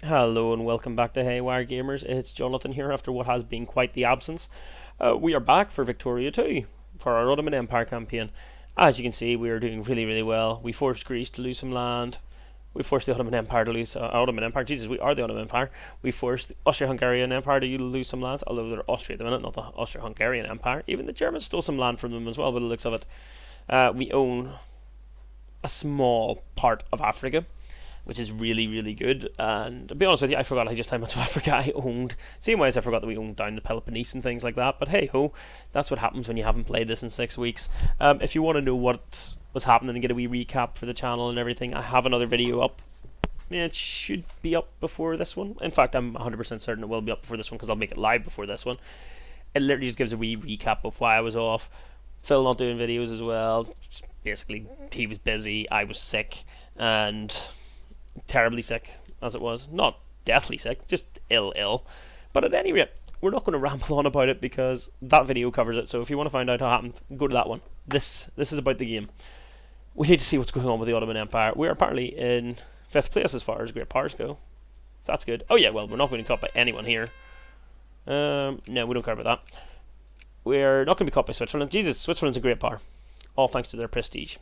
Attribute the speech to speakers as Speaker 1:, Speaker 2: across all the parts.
Speaker 1: Hello and welcome back to Haywire Gamers. It's Jonathan here after what has been quite the absence. We are back for Victoria 2 for our Ottoman Empire campaign. As you can see, we are doing really well. We forced Greece to lose some land. We forced the Ottoman Empire to lose Ottoman Empire. Jesus, we are the Ottoman Empire. We forced the Austro-Hungarian Empire to lose some lands, although they're Austria at the minute, not the Austro-Hungarian Empire. Even the Germans stole some land from them as well, by the looks of it. We own a small part of Africa, which is really good. And to be honest with you, I forgot just how much of Africa I owned. Same way as I forgot that we owned down the Peloponnese and things like that. But hey ho, that's what happens when you haven't played this in 6 weeks. If you want to know what was happening and get a wee recap for the channel and everything, I have another video up. Yeah, it should be up before this one. In fact, I'm 100% certain it will be up before this one because I'll make it live before this one. It literally just gives a wee recap of why I was off. Phil not doing videos as well. Basically, he was busy, I was sick, and terribly sick as it was. Not deathly sick, just ill. But at any rate, we're not going to ramble on about it because that video covers it. So if you want to find out how it happened, go to that one. This is about the game. We need to see what's going on with the Ottoman Empire. We're apparently in 5th place as far as great powers go. That's good. Oh yeah, well, we're not going to be caught by anyone here. No, we don't care about that. We're not going to be caught by Switzerland. Jesus, Switzerland's a great power. All thanks to their prestige.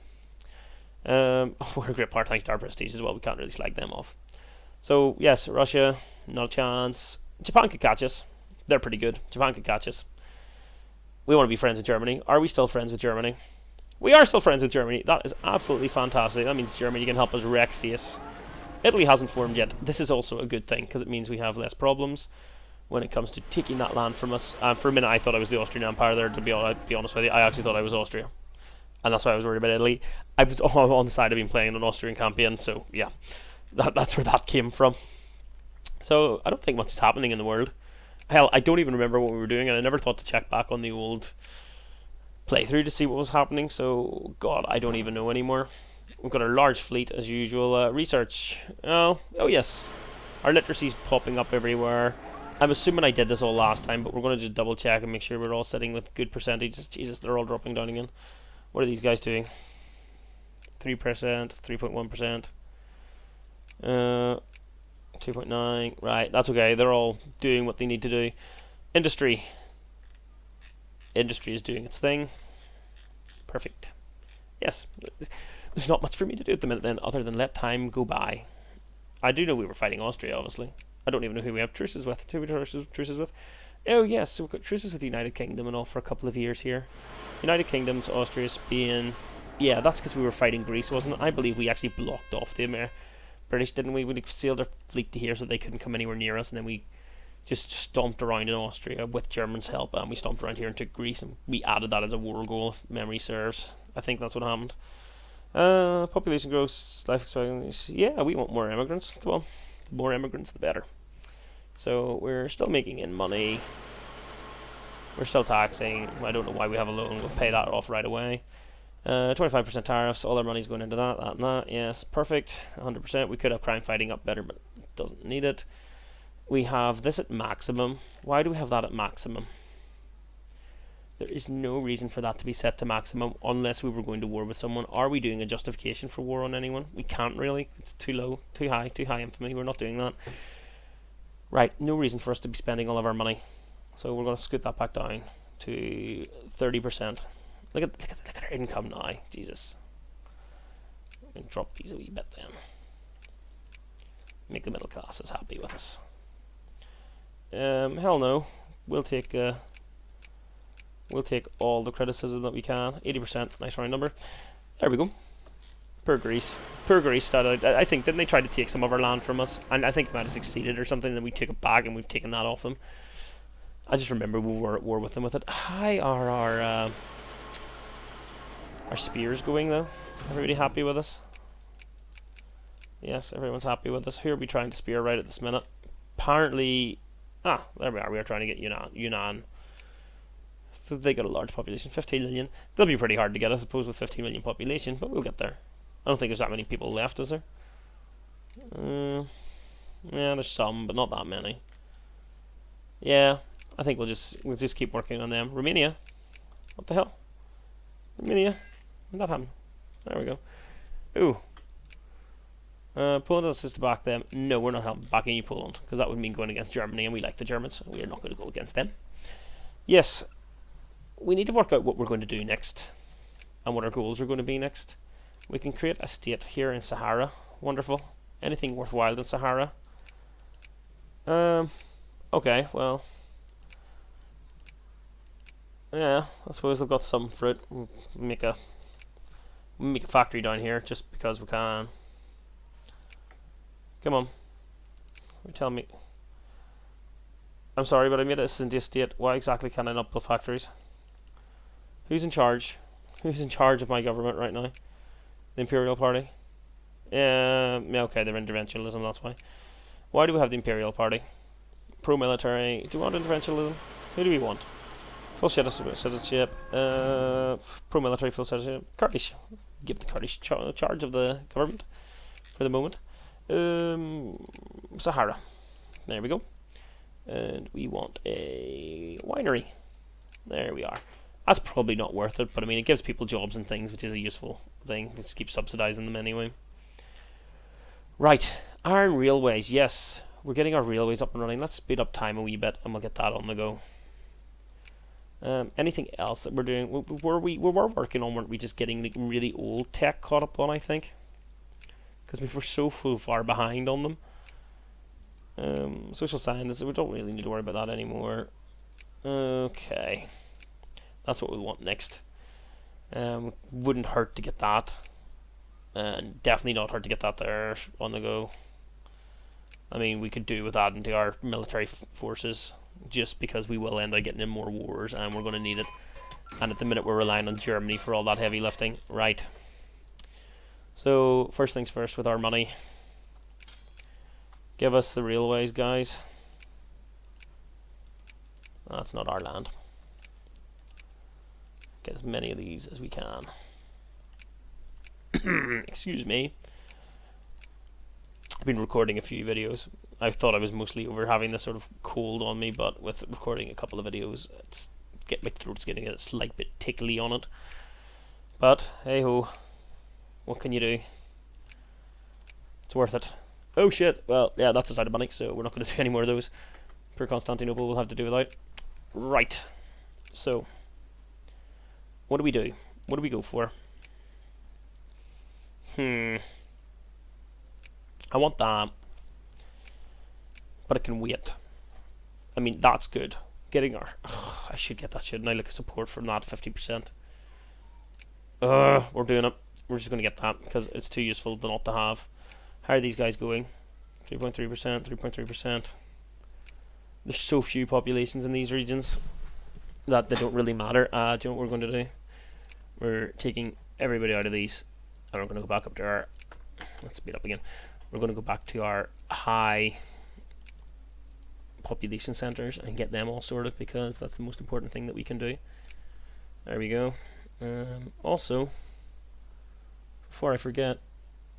Speaker 1: We're a great power thanks to our prestige as well. We can't really slag them off. So, yes, Russia, not a chance. Japan could catch us. They're pretty good. Japan could catch us. We want to be friends with Germany. Are we still friends with Germany? We are still friends with Germany. That is absolutely fantastic. That means Germany can help us wreck face. Italy hasn't formed yet. This is also a good thing because it means we have less problems when it comes to taking that land from us. For a minute, I thought I was the Austrian Empire there, to be honest with you. I actually thought I was Austria. And that's why I was worried about Italy. I was on the side of being playing an Austrian campaign, so yeah, that's where that came from. So I don't think much is happening in the world. Hell, I don't even remember what we were doing, and I never thought to check back on the old playthrough to see what was happening, so God, I don't even know anymore. We've got our large fleet as usual. Research. Oh yes. Our literacy's popping up everywhere. I'm assuming I did this all last time, but we're going to just double check and make sure we're all sitting with good percentages. Jesus, they're all dropping down again. What are these guys doing? 3%, 3.1%, 2.9. Right, that's okay. They're all doing what they need to do. Industry. Industry is doing its thing. Perfect. Yes. There's not much for me to do at the minute then, other than let time go by. I do know we were fighting Austria, obviously. I don't even know who we have truces with. Who we truces with? Oh yes, so we've got truces with the United Kingdom and all for a couple of years here. United Kingdoms, Austria, Spain. Yeah, that's because we were fighting Greece, wasn't it? I believe we actually blocked off the British, didn't we? We sailed our fleet to here so they couldn't come anywhere near us, and then we just stomped around in Austria with Germans' help, and we stomped around here and took Greece, and we added that as a war goal, if memory serves. I think that's what happened. Population growth, life expectancy. Yeah, we want more immigrants. Come on. The more immigrants, the better. So we're still making in money. We're still taxing. I don't know why we have a loan. We'll pay that off right away. 25% tariffs. All our money's going into that, and that. Yes, perfect. 100%. We could have crime fighting up better, but it doesn't need it. We have this at maximum. Why do we have that at maximum? There is no reason for that to be set to maximum unless we were going to war with someone. Are we doing a justification for war on anyone? We can't really. It's too low, too high infamy. We're not doing that. Right, no reason for us to be spending all of our money. So we're going to scoot that back down to 30%. Look at our income now. Jesus. Drop these a wee bit then. Make the middle classes happy with us. Hell no. We'll take all the criticism that we can. 80%, nice round number. There we go. Poor Greece. Poor Greece started. I think, didn't they try to take some of our land from us? And I think they might have succeeded or something, then we took it back and we've taken that off them. I just remember we were at war with them with it. How are our spears going though? Everybody happy with us? Yes, everyone's happy with us. Who are we trying to spear right at this minute? Apparently, there we are. We are trying to get Yunnan. So they got a large population, 15 million. They'll be pretty hard to get, I suppose, with 15 million population, but we'll get there. I don't think there's that many people left, is there? Yeah, there's some, but not that many. Yeah, I think we'll just keep working on them. Romania, what the hell? Romania, when did that happen? There we go. Ooh, Poland has to back them. No, we're not backing you, Poland, because that would mean going against Germany, and we like the Germans. We are not going to go against them. Yes, we need to work out what we're going to do next, and what our goals are going to be next. We can create a state here in Sahara. Wonderful. Anything worthwhile in Sahara? Okay, well, yeah, I suppose they've got some fruit. We'll make a factory down here just because we can. Come on. You tell me. I'm sorry, but I made this into a state. Why exactly can I not build factories? Who's in charge? Who's in charge of my government right now? The Imperial Party? Yeah, okay, they're interventionism, that's why. Why do we have the Imperial Party? Pro-military. Do we want interventionism? Who do we want? Full citizenship. Pro-military, full citizenship. Kurdish. Give the Kurdish charge of the government for the moment. Sahara. There we go. And we want a winery. There we are. That's probably not worth it, but I mean, it gives people jobs and things, which is a useful thing. We just keep subsidising them anyway. Right. Iron railways. Yes. We're getting our railways up and running. Let's speed up time a wee bit, and we'll get that on the go. Anything else that we're doing? We were working on, weren't we, just getting like really old tech caught up on, I think. Because we were so far behind on them. Social science, we don't really need to worry about that anymore. Okay. That's what we want next. Wouldn't hurt to get that. And definitely not hurt to get that there on the go. I mean, we could do with adding to our military forces, just because we will end up getting in more wars and we're going to need it. And at the minute we're relying on Germany for all that heavy lifting. Right. So, first things first with our money. Give us the railways, guys. That's not our land. Get as many of these as we can. Excuse me. I've been recording a few videos. I thought I was mostly over having this sort of cold on me, but with recording a couple of videos, my throat's getting a slight bit tickly on it. But hey ho, what can you do? It's worth it. Oh shit! Well, yeah, that's a side of money, so we're not going to do any more of those. Per Constantinople, we'll have to do without. Right. So, what do we do? What do we go for? I want that, but it can wait. I mean, that's good. Getting our... I should get that, shouldn't I? Look at support from that, 50%. We're doing it. We're just going to get that, because it's too useful not to have. How are these guys going? 3.3%, 3.3%. There's so few populations in these regions that they don't really matter. Do you know what we're going to do? We're taking everybody out of these, and we're going to go back up to our... Let's speed up again. We're going to go back to our high population centres and get them all sorted, because that's the most important thing that we can do. There we go. Also, before I forget,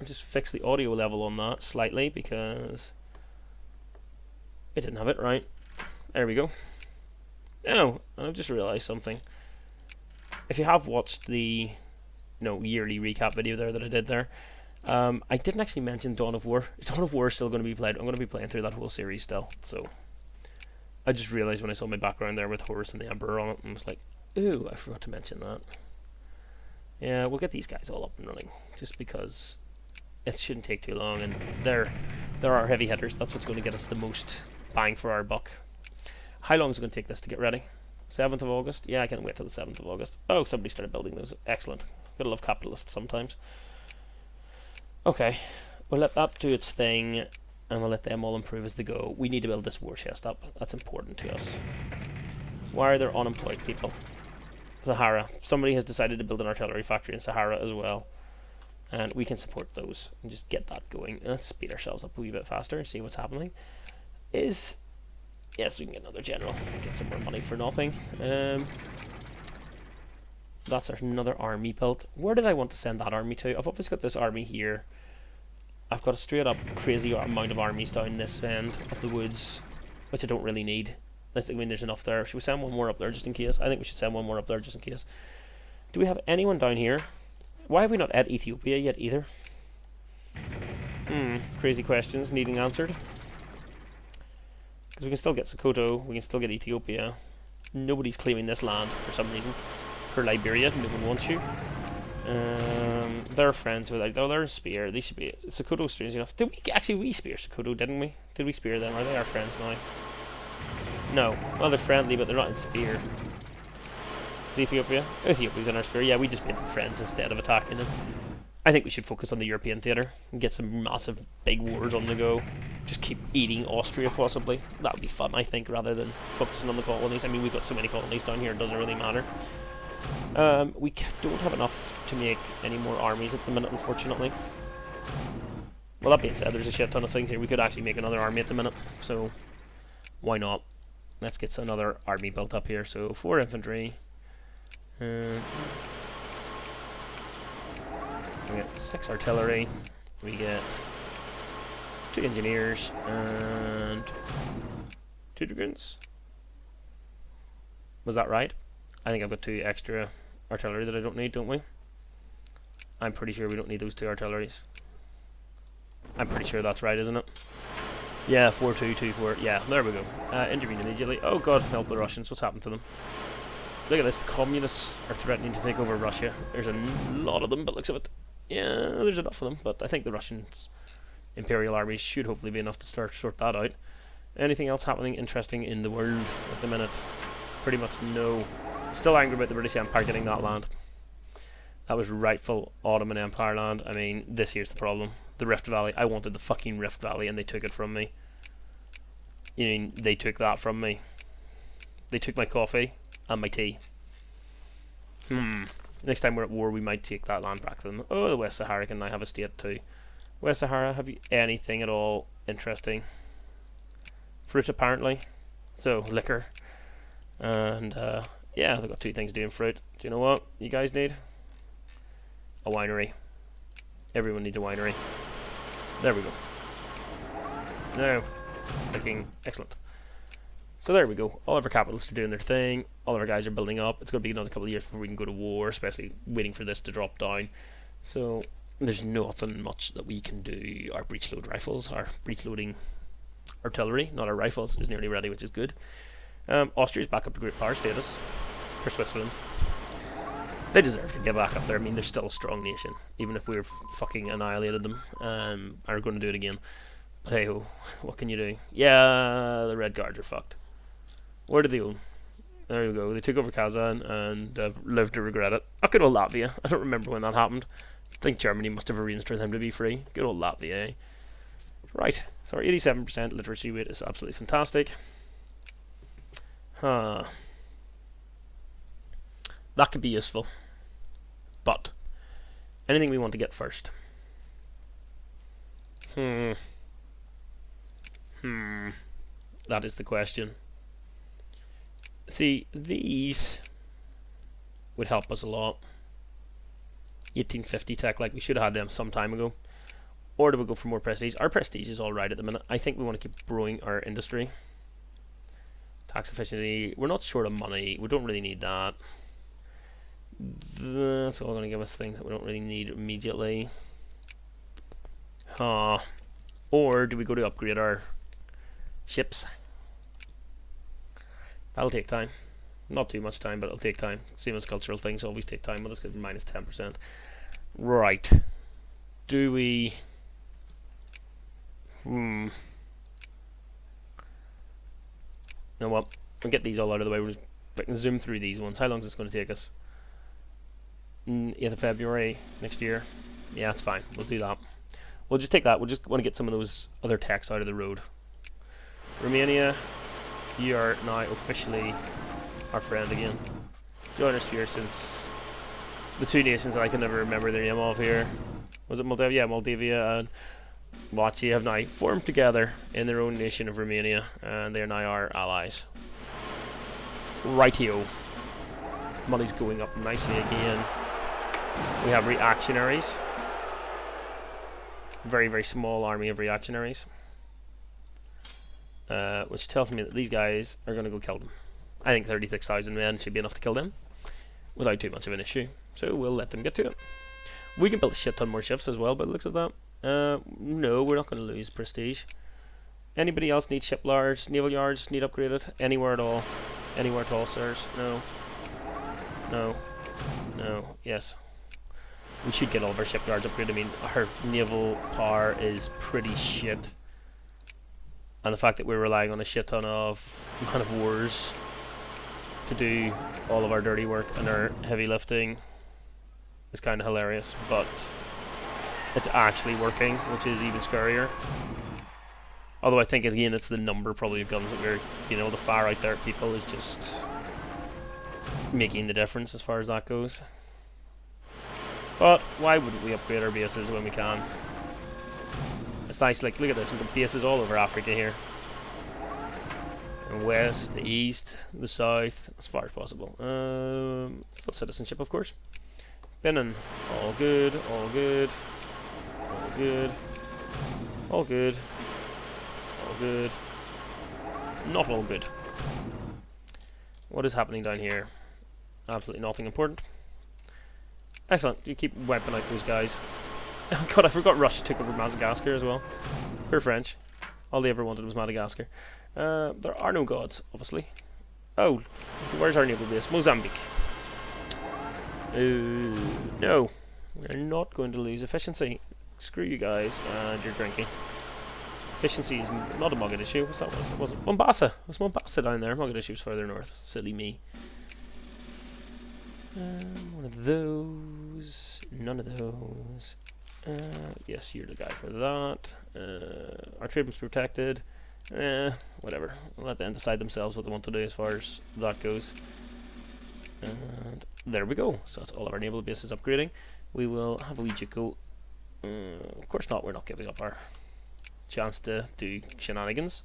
Speaker 1: I'll just fix the audio level on that slightly, because it didn't have it right. There we go. Oh, I've just realised something. If you have watched the yearly recap video there that I did there, I didn't actually mention Dawn of War. Dawn of War is still going to be played. I'm going to be playing through that whole series still. So I just realised when I saw my background there with Horus and the Emperor on it, and was like, ooh, I forgot to mention that. Yeah, we'll get these guys all up and running, just because it shouldn't take too long, and they're our heavy hitters. That's what's going to get us the most bang for our buck. How long is it going to take this to get ready? 7th of August? Yeah, I can't wait till the 7th of August. Oh, somebody started building those. Excellent. Gotta love capitalists sometimes. Okay, we'll let that do its thing, and we'll let them all improve as they go. We need to build this war chest up. That's important to us. Why are there unemployed people? Sahara. Somebody has decided to build an artillery factory in Sahara as well, and we can support those and just get that going. Let's speed ourselves up a wee bit faster and see what's happening. Yes, we can get another general. Get some more money for nothing. That's another army built. Where did I want to send that army to? I've obviously got this army here. I've got a straight up crazy amount of armies down this end of the woods, which I don't really need. I mean, there's enough there. Should we send one more up there just in case? I think we should send one more up there just in case. Do we have anyone down here? Why have we not at Ethiopia yet either? Crazy questions needing answered. Because we can still get Sokoto, we can still get Ethiopia. Nobody's claiming this land for some reason. For Liberia, no one wants you. They're friends with, like, oh, they're in Spear. They should be. Sokoto, strange enough. Did we actually spear Sokoto, didn't we? Did we spear them? Are they our friends now? No. Well, they're friendly, but they're not in Spear. Is Ethiopia? Ethiopia's in our Spear. Yeah, we just made them friends instead of attacking them. I think we should focus on the European theatre and get some massive big wars on the go. Just keep eating Austria, possibly. That would be fun, I think, rather than focusing on the colonies. I mean, we've got so many colonies down here, it doesn't really matter. We don't have enough to make any more armies at the minute, unfortunately. Well, that being said, there's a shit ton of things here. We could actually make another army at the minute, so why not? Let's get another army built up here. So 4 infantry. We get 6 artillery. We get 2 engineers and 2 dragoons. Was that right? I think I've got 2 extra artillery that I don't need, don't we? I'm pretty sure we don't need those 2 artilleries. I'm pretty sure that's right, isn't it? Yeah, 4-2-2-4. Yeah, there we go. Intervene immediately. Oh god, help the Russians. What's happened to them? Look at this. The communists are threatening to take over Russia. There's a lot of them, but looks of it. Yeah, there's enough of them, but I think the Russians' imperial armies should hopefully be enough to sort that out. Anything else happening interesting in the world at the minute? Pretty much no. Still angry about the British Empire getting that land. That was rightful Ottoman Empire land. I mean, this here's the problem. The Rift Valley. I wanted the fucking Rift Valley and they took it from me. You mean, they took that from me. They took my coffee and my tea. Next time we're at war, we might take that land back to them. Oh, the West Sahara can now have a state too. West Sahara, have you anything at all interesting? Fruit, apparently. So, liquor. And, yeah, they've got 2 things doing fruit. Do you know what you guys need? A winery. Everyone needs a winery. There we go. Now, clicking. Excellent. So there we go. All of our capitalists are doing their thing. All of our guys are building up. It's going to be another couple of years before we can go to war, especially waiting for this to drop down. So there's nothing much that we can do. Our breech load rifles, our breech loading artillery, not our rifles, is nearly ready, which is good. Austria's back up to great power status for Switzerland. They deserve to get back up there. I mean, they're still a strong nation, even if we've fucking annihilated them. Are going to do it again. But hey ho, what can you do? Yeah, the Red Guards are fucked. Where did they go? There we go. They took over Kazan and lived to regret it. Oh, good old Latvia. I don't remember when that happened. I think Germany must have arranged for them to be free. Good old Latvia, eh? Right. So our 87% literacy rate is absolutely fantastic. That could be useful. But anything we want to get first? That is the question. See, these would help us a lot. 1850 tech, like we should have had them some time ago. Or do we go for more prestige? Our prestige is alright at the minute. I think we want to keep growing our industry. Tax efficiency, we're not short of money. We don't really need that. That's all going to give us things that we don't really need immediately. Or do we go to upgrade our ships? That'll take time. Not too much time, but it'll take time. Same as cultural things always take time with us because we're minus 10%. Right. Do we... You know what? We'll get these all out of the way. We can zoom through these ones. How long is this going to take us? 8th of February next year. Yeah, that's fine. We'll do that. We'll just take that. We'll just want to get some of those other techs out of the road. Romania, you are now officially our friend again. Join us here since the 2 nations that I can never remember their name of here. Was it Moldavia? Yeah, Moldavia and Latvia have now formed together in their own nation of Romania, and they are now our allies. Rightio. Money's going up nicely again. We have reactionaries. Very, very small army of reactionaries. Which tells me that these guys are going to go kill them. I think 36,000 men should be enough to kill them without too much of an issue. So we'll let them get to it. We can build a shit ton more ships as well by the looks of that. No, we're not going to lose prestige. Anybody else need shipyards, naval yards, need upgraded? Anywhere at all? Anywhere at all, sirs? No. No. No. Yes. We should get all of our shipyards upgraded. I mean, our naval power is pretty shit. And the fact that we're relying on a shit ton of man of wars to do all of our dirty work and our heavy lifting is kind of hilarious. But it's actually working, which is even scarier. Although I think, again, it's the number probably of guns that we're being able to fire out there at people is just making the difference as far as that goes. But why wouldn't we upgrade our bases when we can? It's nice, like, look at this, we've got bases all over Africa here. The west, the east, the south, as far as possible. Full citizenship, of course. Benin, all good, all good, all good, all good. All good. Not all good. What is happening down here? Absolutely nothing important. Excellent. You keep wiping out those guys. Oh god, I forgot Russia took over Madagascar as well. Poor French. All they ever wanted was Madagascar. There are no gods, obviously. Oh, where's our naval base? Mozambique. No. We're not going to lose efficiency. Screw you guys and your drinking. Efficiency is not a Mogadishu. What's that? Was it Mombasa? Was Mombasa down there? Mogadishu's further north. Silly me. One of those. None of those. Yes, you're the guy for that. Our trade was protected. Whatever. We'll let them decide themselves what they want to do as far as that goes. And there we go. So that's all of our naval bases upgrading. We will have a wee go. Of course not. We're not giving up our chance to do shenanigans.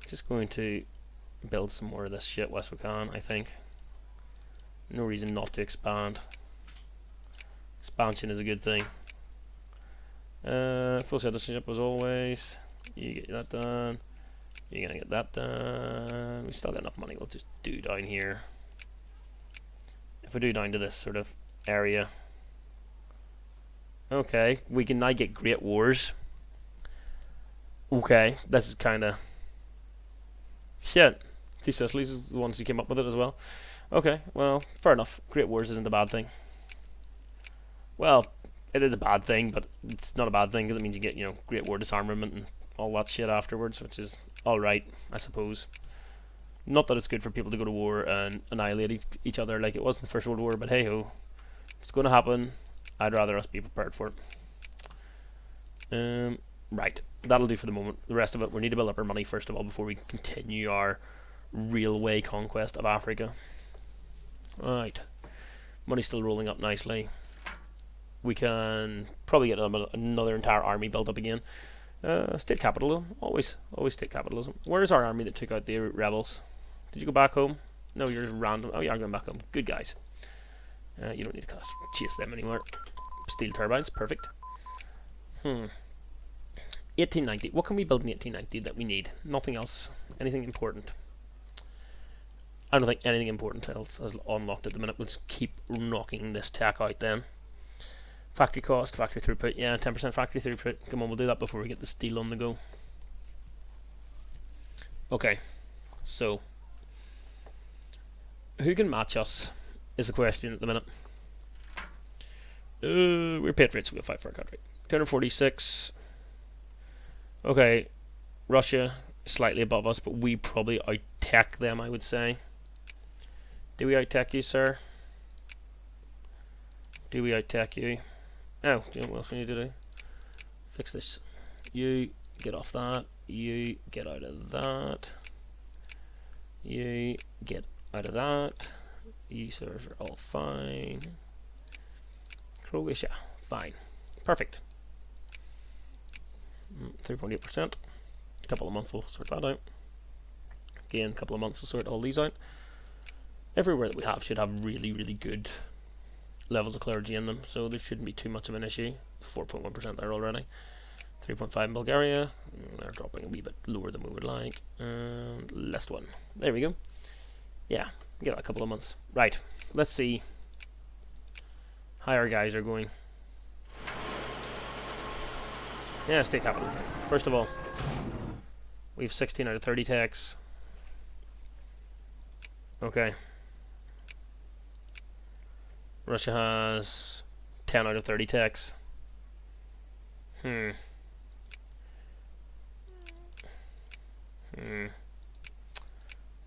Speaker 1: Just going to build some more of this shit whilst we can, I think. No reason not to expand. Expansion is a good thing. Full citizenship as always. You get that done. You're gonna get that done. We still got enough money. We'll just do down here. If we do down to this sort of area. Okay, we can now get Great Wars. Okay, this is kind of shit. Two Sicilies is the ones who came up with it as well. Okay, well, fair enough. Great Wars isn't a bad thing. Well, it is a bad thing, but it's not a bad thing because it means you get, you know, Great War disarmament and all that shit afterwards, which is alright, I suppose. Not that it's good for people to go to war and annihilate each other like it was in the First World War, but hey ho, if it's going to happen, I'd rather us be prepared for it. Right, that'll do for the moment. The rest of it, we need to build up our money first of all before we continue our railway conquest of Africa. Right, money's still rolling up nicely. We can probably get another entire army built up again. State capitalism, always state capitalism. Where's our army that took out the rebels? Did you go back home? No, you're random. Oh, you are going back home. Good guys. You don't need to chase them anymore. Steel turbines, perfect. 1890. What can we build in 1890 that we need? Nothing else. Anything important? I don't think anything important else is unlocked at the minute. We'll just keep knocking this tech out then. Factory cost, factory throughput. Yeah, 10% factory throughput. Come on, we'll do that before we get the steel on the go. Okay, so who can match us is the question at the minute. We're patriots, we'll fight for our country. 246. Okay, Russia is slightly above us, but we probably out-tech them, I would say. Do we out-tech you, sir? Do we out-tech you? Oh, do you know what else we need to do? Fix this. You get off that. You get out of that. You get out of that. You sirs are all fine. Croatia, fine. Perfect. 3.8%. A couple of months will sort that out. Again, a couple of months will sort all these out. Everywhere that we have should have really, really good levels of clergy in them, so there shouldn't be too much of an issue. 4.1% there already. 3.5 in Bulgaria. They're dropping a wee bit lower than we would like. And last one. There we go. Yeah, give that a couple of months. Right, let's see how our guys are going. Yeah, state capitalism. First of all, we have 16 out of 30 techs. Okay. Russia has 10 out of 30 techs.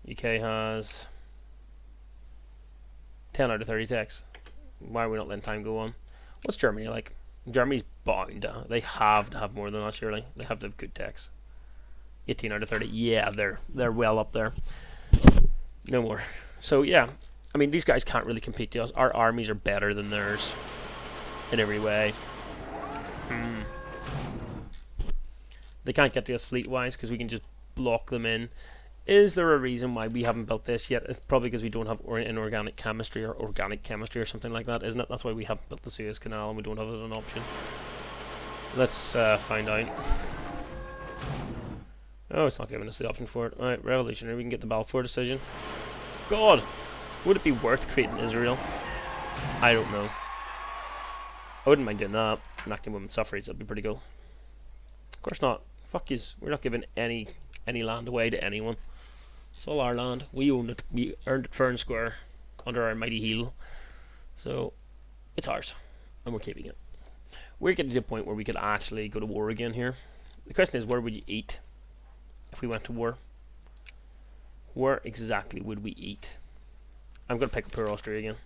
Speaker 1: UK has 10 out of 30 techs. Why are we not letting time go on? What's Germany like? Germany's bound to. They have to have more than us, surely. They have to have good techs. 18 out of 30. Yeah, they're well up there. No more. So, yeah. I mean, these guys can't really compete to us. Our armies are better than theirs in every way. They can't get to us fleet-wise because we can just block them in. Is there a reason why we haven't built this yet? It's probably because we don't have inorganic chemistry or organic chemistry or something like that, isn't it? That's why we haven't built the Suez Canal and we don't have it as an option. Let's find out. Oh, it's not giving us the option for it. Alright, revolutionary. We can get the Balfour decision. God! Would it be worth creating Israel? I don't know. I wouldn't mind doing that. Enacting women's suffrage, that'd be pretty cool. Of course not. Fuck yous. We're not giving any land away to anyone. It's all our land. We own it. We earned it fair and square under our mighty heel. So, it's ours. And we're keeping it. We're getting to a point where we could actually go to war again here. The question is, where would you eat if we went to war? Where exactly would we eat? I'm going to pick poor Austria again.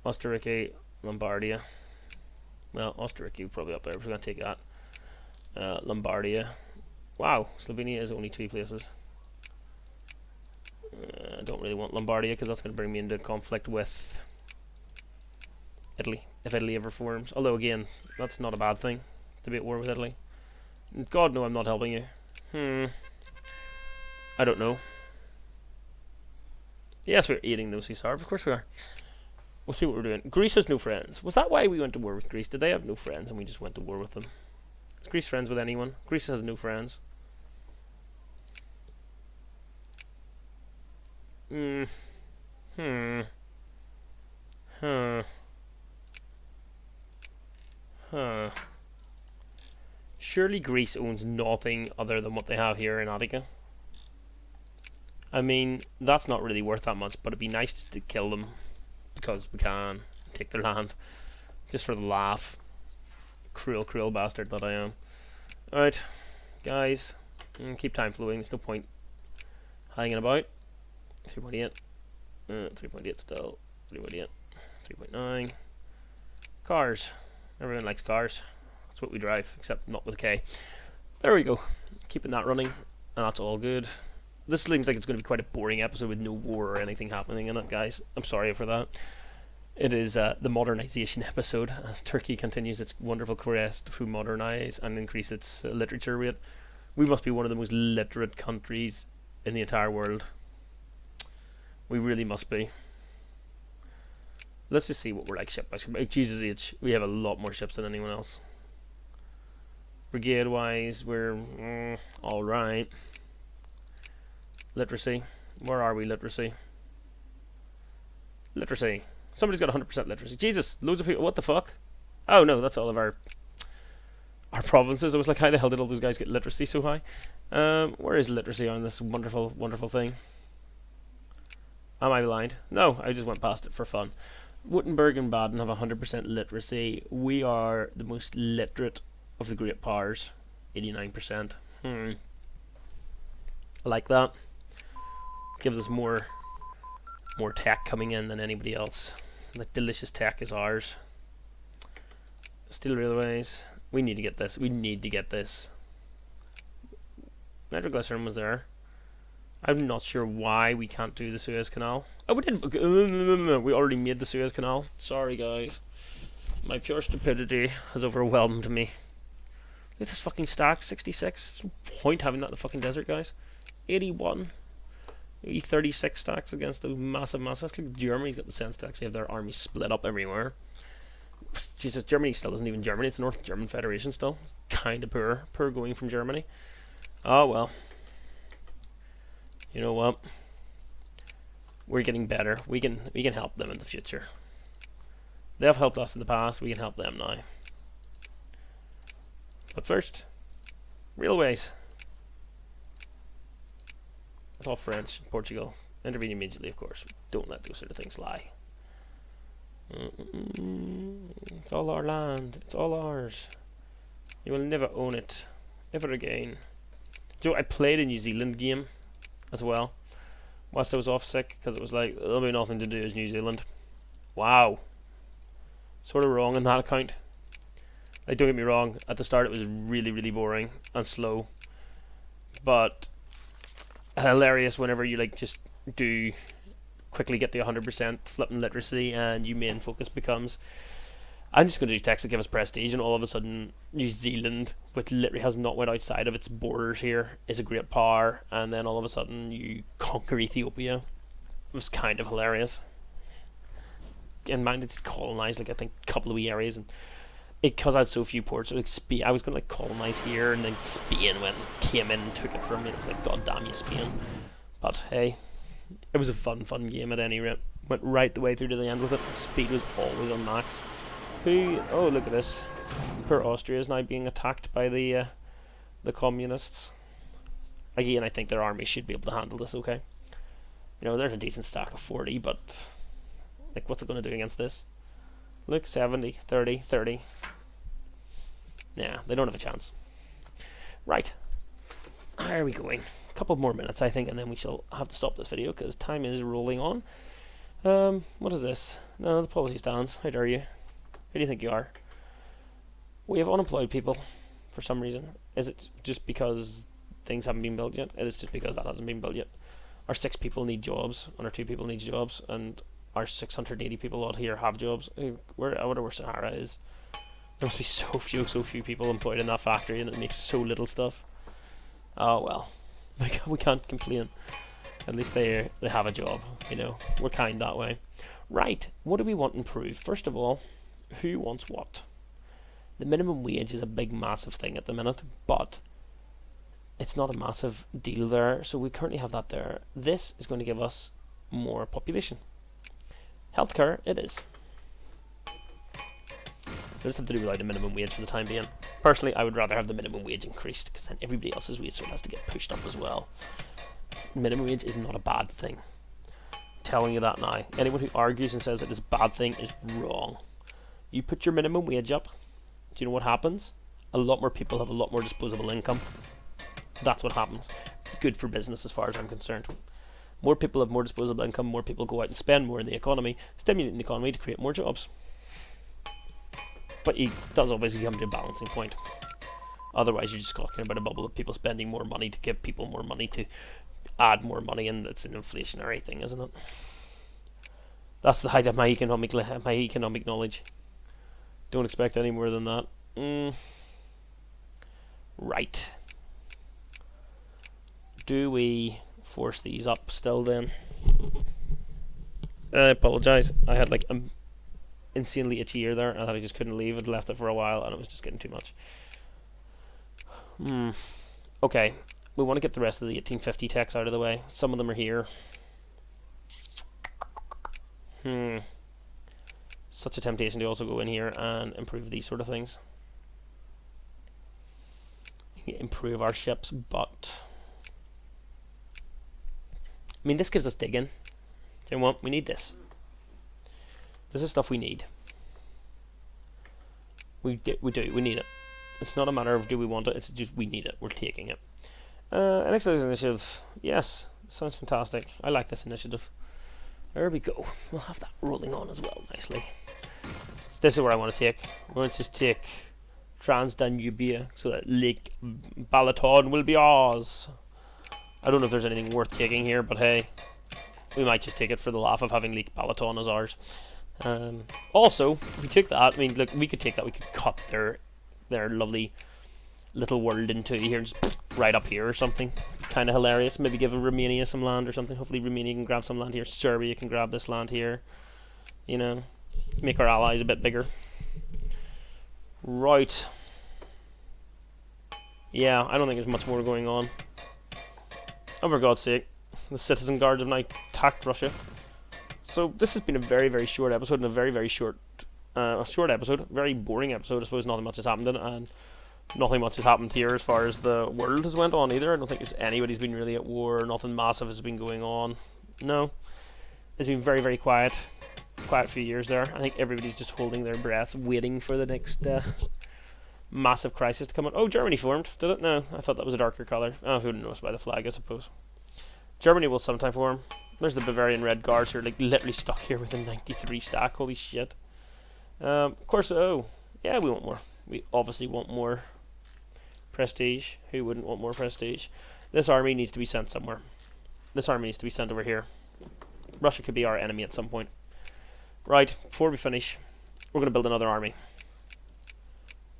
Speaker 1: Ostroiki, Lombardia. Well, Ostroiki probably up there. We're going to take that. Lombardia. Wow, Slovenia is only 2 places. I don't really want Lombardia because that's going to bring me into conflict with Italy, if Italy ever forms. Although, again, that's not a bad thing, to be at war with Italy. God, no, I'm not helping you. I don't know. Yes, we're eating those Caesar. Of course we are. We'll see what we're doing. Greece has no friends. Was that why we went to war with Greece? Did they have no friends and we just went to war with them? Is Greece friends with anyone? Greece has no friends. Surely Greece owns nothing other than what they have here in Attica. I mean, that's not really worth that much, but it'd be nice to kill them because we can take their land just for the laugh. Cruel, cruel bastard that I am. Alright, guys, keep time flowing. There's no point hanging about. 3.8, 3.8 still, 3.8, 3.9. Cars. Everyone likes cars. That's what we drive, except not with a K. There we go. Keeping that running, and that's all good. This seems like it's going to be quite a boring episode with no war or anything happening in it, guys. I'm sorry for that. It is the modernization episode as Turkey continues its wonderful quest to modernize and increase its literature rate. We must be one of the most literate countries in the entire world. We really must be. Let's just see what we're like ship by ship. Jesus H, we have a lot more ships than anyone else. Brigade wise, we're alright. Literacy. Where are we, literacy? Literacy. Somebody's got 100% literacy. Jesus, loads of people. What the fuck? Oh no, that's all of our provinces. I was like, how the hell did all those guys get literacy so high? Where is literacy on this wonderful, wonderful thing? Am I blind? No, I just went past it for fun. Württemberg and Baden have 100% literacy. We are the most literate of the great powers. 89%. I like that. Gives us more tech coming in than anybody else. That delicious tech is ours. Steel railways. We need to get this. We need to get this. Nitroglycerin was there. I'm not sure why we can't do the Suez Canal. Oh, we didn't. We already made the Suez Canal. Sorry, guys. My pure stupidity has overwhelmed me. Look at this fucking stack. 66. No point having that in the fucking desert, guys. 81. Maybe 36 stacks against the massive masses. Look, Germany's got the sense to actually have their army split up everywhere. Jesus, Germany still isn't even Germany. It's the North German Federation still. Kind of poor. Poor going from Germany. Oh, well. You know what? We're getting better. We can help them in the future. They have helped us in the past. We can help them now. But first, railways. It's all French, Portugal. Intervene immediately, of course. Don't let those sort of things lie. It's all our land. It's all ours. You will never own it. Ever again. So I played a New Zealand game as well whilst I was off sick, because it was like, there'll be nothing to do as New Zealand. Wow. Sort of wrong on that account. Like, don't get me wrong, at the start it was really, really boring and slow. But hilarious whenever you like just do quickly get to 100% flipping literacy, and your main focus becomes, I'm just going to do text that give us prestige, and all of a sudden New Zealand, which literally has not went outside of its borders here, is a great power, and then all of a sudden you conquer Ethiopia. It was kind of hilarious. In mind, it's colonized like I think a couple of wee areas, and because I had so few ports, like I was going to like colonize here, and then Spain came in and took it from me. It was like, God damn you, Spain. But hey, it was a fun game at any rate. Went right the way through to the end with it. Speed was always on max. Oh, look at this. Poor Austria is now being attacked by the communists. Again, I think their army should be able to handle this okay. You know, there's a decent stack of 40, but like, what's it going to do against this? Look, 70, 30, 30. Yeah, they don't have a chance. Right. How are we going? A couple more minutes, I think, and then we shall have to stop this video because time is rolling on. What is this? No, the policy stands. How dare you? Who do you think you are? We have unemployed people for some reason. Is it just because things haven't been built yet? It is just because that hasn't been built yet. Our 6 people need jobs, and our 2 people need jobs, and our 680 people out here have jobs. I wonder where Sahara is. There must be so few people employed in that factory, and it makes so little stuff. Oh well, like, we can't complain. At least they have a job, you know. We're kind that way. Right, what do we want improved? First of all, who wants what? The minimum wage is a big, massive thing at the minute, but it's not a massive deal there, so we currently have that there. This is going to give us more population. Healthcare, it is. They just have to do without a minimum wage for the time being. Personally, I would rather have the minimum wage increased, because then everybody else's wage sort of has to get pushed up as well. Minimum wage is not a bad thing. I'm telling you that now. Anyone who argues and says it is a bad thing is wrong. You put your minimum wage up, do you know what happens? A lot more people have a lot more disposable income. That's what happens. Good for business as far as I'm concerned. More people have more disposable income, more people go out and spend more in the economy, stimulating the economy to create more jobs. But it does obviously come to a balancing point. Otherwise, you're just talking about a bubble of people spending more money to give people more money to add more money, and it's an inflationary thing, isn't it? That's the height of my economic knowledge. Don't expect any more than that. Right. Do we force these up still then? I apologise. I had like an insanely itchy ear there, and I just couldn't leave. I'd left it for a while, and it was just getting too much. Okay. We want to get the rest of the 1850 techs out of the way. Some of them are here. Such a temptation to also go in here and improve these sort of things. Improve our ships, but I mean, this gives us digging. Do you know what? We need this. This is stuff we need. We do. We need it. It's not a matter of do we want it. It's just we need it. We're taking it. An exercise initiative. Yes, sounds fantastic. I like this initiative. There we go. We'll have that rolling on as well nicely. This is where I want to take. We're going to just take Trans-Danubia, so that Lake Balaton will be ours. I don't know if there's anything worth taking here, but hey, we might just take it for the laugh of having Lake Balaton as ours. Also, if we took that, I mean, look, we could take that. We could cut their lovely little world into here and just right up here or something. Kind of hilarious. Maybe give Romania some land or something. Hopefully Romania can grab some land here. Serbia can grab this land here. You know, make our allies a bit bigger. Right. Yeah, I don't think there's much more going on. Oh, for God's sake. The citizen guards have now attacked Russia. So this has been a very, very short episode, and a very, very short episode. Very boring episode. I suppose nothing much has happened in it, and Nothing much has happened here as far as the world has went on either. I don't think there's anybody's been really at war. Nothing massive has been going on. No, it's been very, very quiet. Quiet few years there. I think everybody's just holding their breaths, waiting for the next massive crisis to come on. Oh, Germany formed, did it? No, I thought that was a darker colour. Oh, who wouldn't know us by the flag, I suppose. Germany will sometime form. There's the Bavarian Red Guards who are like literally stuck here with a 93 stack. Holy shit. Of course, oh, yeah, we want more. We obviously want more prestige. Who wouldn't want more prestige? This army needs to be sent somewhere. This army needs to be sent over here. Russia could be our enemy at some point. Right, before we finish, we're going to build another army.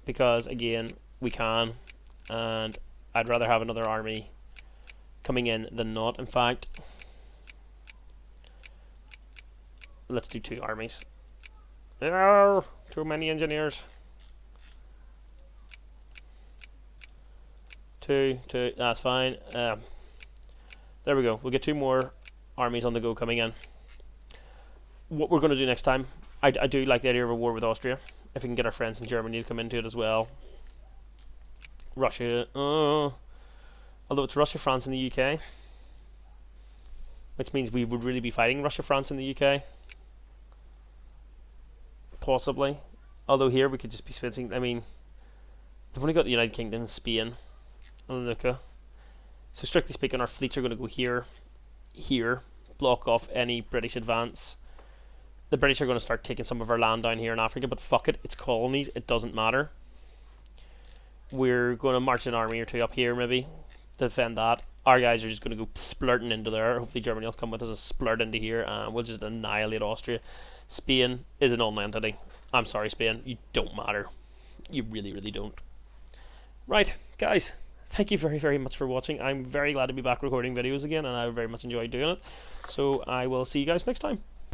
Speaker 1: Because, again, we can. And I'd rather have another army coming in than not. In fact, let's do 2 armies. Oh, too many engineers. Two, that's fine. There we go. We'll get 2 more armies on the go coming in. What we're going to do next time, I do like the idea of a war with Austria. If we can get our friends in Germany to come into it as well. Russia, although it's Russia, France and the UK. Which means we would really be fighting Russia, France and the UK. Possibly. Although here we could just be switching. I mean, they've only got the United Kingdom, Spain, and Luca. So strictly speaking, our fleets are going to go here, block off any British advance. The British are going to start taking some of our land down here in Africa, but fuck it, it's colonies, it doesn't matter. We're going to march an army or 2 up here maybe to defend that. Our guys are just going to go splurting into there. Hopefully Germany will come with us and splurt into here, and we'll just annihilate Austria. Spain is a non-entity. I'm sorry, Spain, you don't matter. You really, really don't. Right, guys, thank you very, very much for watching. I'm very glad to be back recording videos again, and I very much enjoyed doing it. So I will see you guys next time.